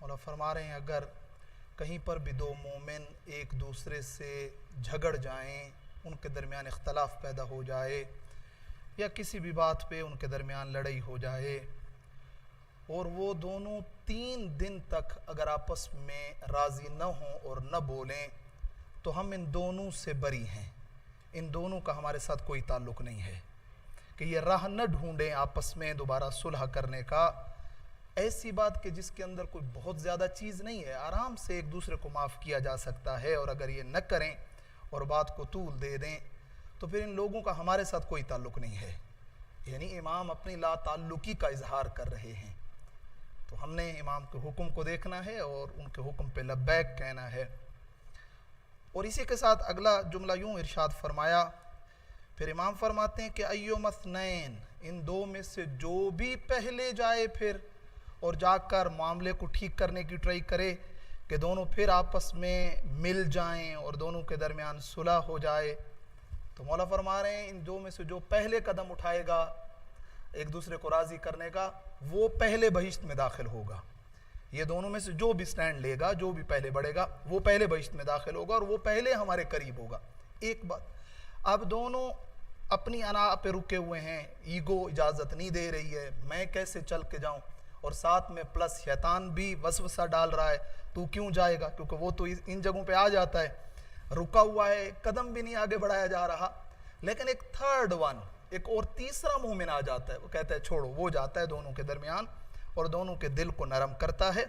مولا فرما رہے ہیں اگر کہیں پر بھی دو مومن ایک دوسرے سے جھگڑ جائیں، ان کے درمیان اختلاف پیدا ہو جائے یا کسی بھی بات پہ ان کے درمیان لڑائی ہو جائے اور وہ دونوں 3 دن تک اگر آپس میں راضی نہ ہوں اور نہ بولیں تو ہم ان دونوں سے بری ہیں، ان دونوں کا ہمارے ساتھ کوئی تعلق نہیں ہے کہ یہ راہ نہ ڈھونڈیں آپس میں دوبارہ صلح کرنے کا۔ ایسی بات کہ جس کے اندر کوئی بہت زیادہ چیز نہیں ہے، آرام سے ایک دوسرے کو معاف کیا جا سکتا ہے، اور اگر یہ نہ کریں اور بات کو طول دے دیں تو پھر ان لوگوں کا ہمارے ساتھ کوئی تعلق نہیں ہے۔ یعنی امام اپنی لا تعلقی کا اظہار کر رہے ہیں، تو ہم نے امام کے حکم کو دیکھنا ہے اور ان کے حکم پہ لبیک کہنا ہے۔ اور اسی کے ساتھ اگلا جملہ یوں ارشاد فرمایا، پھر امام فرماتے ہیں کہ ایو مثنین، ان دو میں سے جو بھی پہلے جائے پھر اور جا کر معاملے کو ٹھیک کرنے کی ٹرائی کرے کہ دونوں پھر آپس میں مل جائیں اور دونوں کے درمیان صلح ہو جائے، تو مولا فرما رہے ہیں ان دو میں سے جو پہلے قدم اٹھائے گا ایک دوسرے کو راضی کرنے کا، وہ پہلے بہشت میں داخل ہوگا۔ یہ دونوں میں سے جو بھی سٹینڈ لے گا، جو بھی پہلے بڑھے گا، وہ پہلے بہشت میں داخل ہوگا اور وہ پہلے ہمارے قریب ہوگا۔ ایک بات، اب دونوں اپنی انا پہ رکے ہوئے ہیں، ایگو اجازت نہیں دے رہی ہے، میں کیسے چل کے جاؤں، اور ساتھ میں پلس شیطان بھی وسوسہ ڈال رہا ہے تو کیوں جائے گا، کیونکہ وہ تو ان جگہوں پہ آ جاتا ہے، رکا ہوا ہے، قدم بھی نہیں آگے بڑھایا جا رہا۔ لیکن ایک تھرڈ ون، ایک اور تیسرا مومن آ جاتا ہے، وہ کہتا ہے چھوڑو، وہ جاتا ہے دونوں کے درمیان اور دونوں کے دل کو نرم کرتا ہے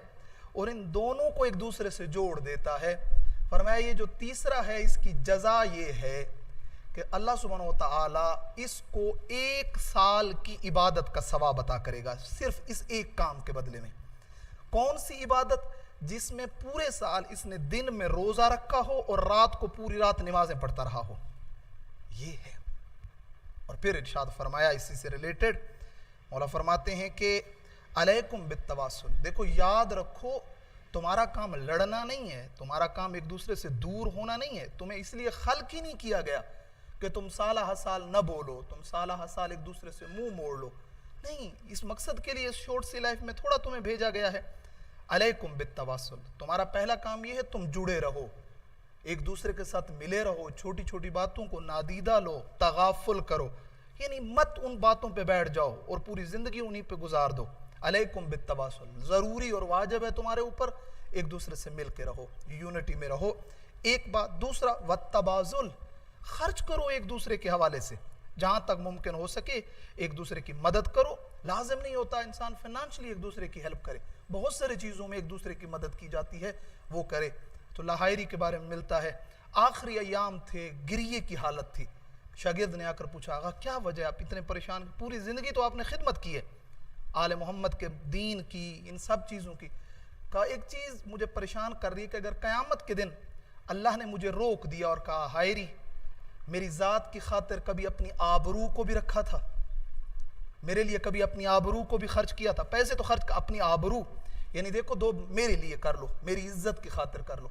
اور ان دونوں کو ایک دوسرے سے جوڑ دیتا ہے۔ فرمایا یہ جو تیسرا ہے اس کی جزا یہ ہے کہ اللہ سبحانہ وتعالی اس کو 1 سال کی عبادت کا ثواب عطا کرے گا، صرف اس ایک کام کے بدلے میں۔ کون سی عبادت؟ جس میں پورے سال اس نے دن میں روزہ رکھا ہو اور رات کو پوری رات نمازیں پڑھتا رہا ہو، یہ ہے۔ اور پھر ارشاد فرمایا اسی سے ریلیٹڈ، مولا فرماتے ہیں کہ علیکم بالتواصل، دیکھو یاد رکھو تمہارا کام لڑنا نہیں ہے، تمہارا کام ایک دوسرے سے دور ہونا نہیں ہے، تمہیں اس لیے خلق ہی نہیں کیا گیا کہ تم سالہ ہر سال نہ بولو، تم سالہ ہر سال ایک دوسرے سے منہ موڑ لو، نہیں، اس مقصد کے لیے اس شورٹ سی لائف میں تھوڑا تمہیں بھیجا گیا ہے۔ علیکم بالتواصل، تمہارا پہلا کام یہ ہے تم جڑے رہو، ایک دوسرے کے ساتھ ملے رہو، چھوٹی چھوٹی باتوں کو نادیدہ لو، تغافل کرو، یعنی مت ان باتوں پہ بیٹھ جاؤ اور پوری زندگی انہی پہ گزار دو۔ علیکم بالتواصل، ضروری اور واجب ہے تمہارے اوپر ایک دوسرے سے مل کے رہو، یونٹی میں رہو۔ ایک بات، دوسرا والتبازل، خرچ کرو ایک دوسرے کے حوالے سے، جہاں تک ممکن ہو سکے ایک دوسرے کی مدد کرو۔ لازم نہیں ہوتا انسان فائنانشلی ایک دوسرے کی ہیلپ کرے، بہت سارے چیزوں میں ایک دوسرے کی مدد کی جاتی ہے، وہ کرے۔ تو لاہائری کے بارے میں ملتا ہے، آخری ایام تھے، گریے کی حالت تھی، شاگرد نے آ کر پوچھا آغا کیا وجہ آپ اتنے پریشان، پوری زندگی تو آپ نے خدمت کی ہے آل محمد کے دین کی، ان سب چیزوں کی، کہا ایک چیز مجھے پریشان کر رہی ہے کہ اگر قیامت کے دن اللہ نے مجھے روک دیا اور کہا ہائری میری ذات کی خاطر کبھی اپنی آبرو کو بھی رکھا تھا، میرے لیے کبھی اپنی آبرو کو بھی خرچ کیا تھا، پیسے تو خرچ، اپنی آبرو، یعنی دیکھو دو میرے لیے کر لو، میری عزت کی خاطر کر لو،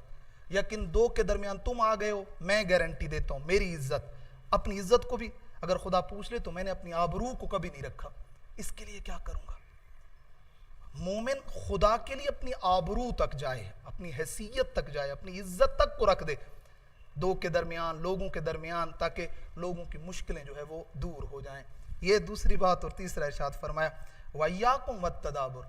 یقین دو کے درمیان تم آ گئے ہو، میں گارنٹی دیتا ہوں میری عزت، اپنی عزت کو بھی اگر خدا پوچھ لے تو میں نے اپنی آبرو کو کبھی نہیں رکھا، اس کے لیے کیا کروں گا؟ مومن خدا کے لیے اپنی آبرو تک جائے، اپنی حیثیت تک جائے، اپنی عزت تک کو رکھ دے دو کے درمیان، لوگوں کے درمیان، تاکہ لوگوں کی مشکلیں جو ہے وہ دور ہو جائیں۔ یہ دوسری بات۔ اور تیسرا ارشاد فرمایا وَإِيَّاكُمْ وَالتَّدَابُرَ،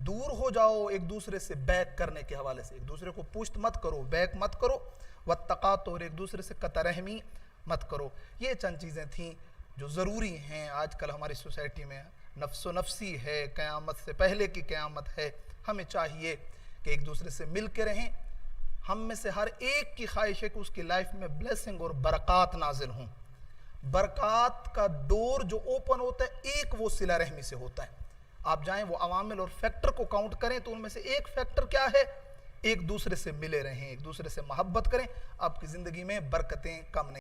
دور ہو جاؤ ایک دوسرے سے بیک کرنے کے حوالے سے، ایک دوسرے کو پشت مت کرو، بیک مت کرو، وَالتَّقَاطُعُ، اور ایک دوسرے سے قطع رحمی مت کرو۔ یہ چند چیزیں تھیں جو ضروری ہیں آج کل ہماری سوسائٹی میں، نفس و نفسی ہے، قیامت سے پہلے کی قیامت ہے، ہمیں چاہیے کہ ایک دوسرے سے مل کے رہیں۔ ہم میں سے ہر ایک کی خواہش ہے کہ اس کی لائف میں بلیسنگ اور برکات نازل ہوں۔ برکات کا ڈور جو اوپن ہوتا ہے ایک وہ صلہ رحمی سے ہوتا ہے۔ آپ جائیں وہ عوامل اور فیکٹر کو کاؤنٹ کریں تو ان میں سے ایک فیکٹر کیا ہے؟ ایک دوسرے سے ملے رہیں، ایک دوسرے سے محبت کریں، آپ کی زندگی میں برکتیں کم نہیں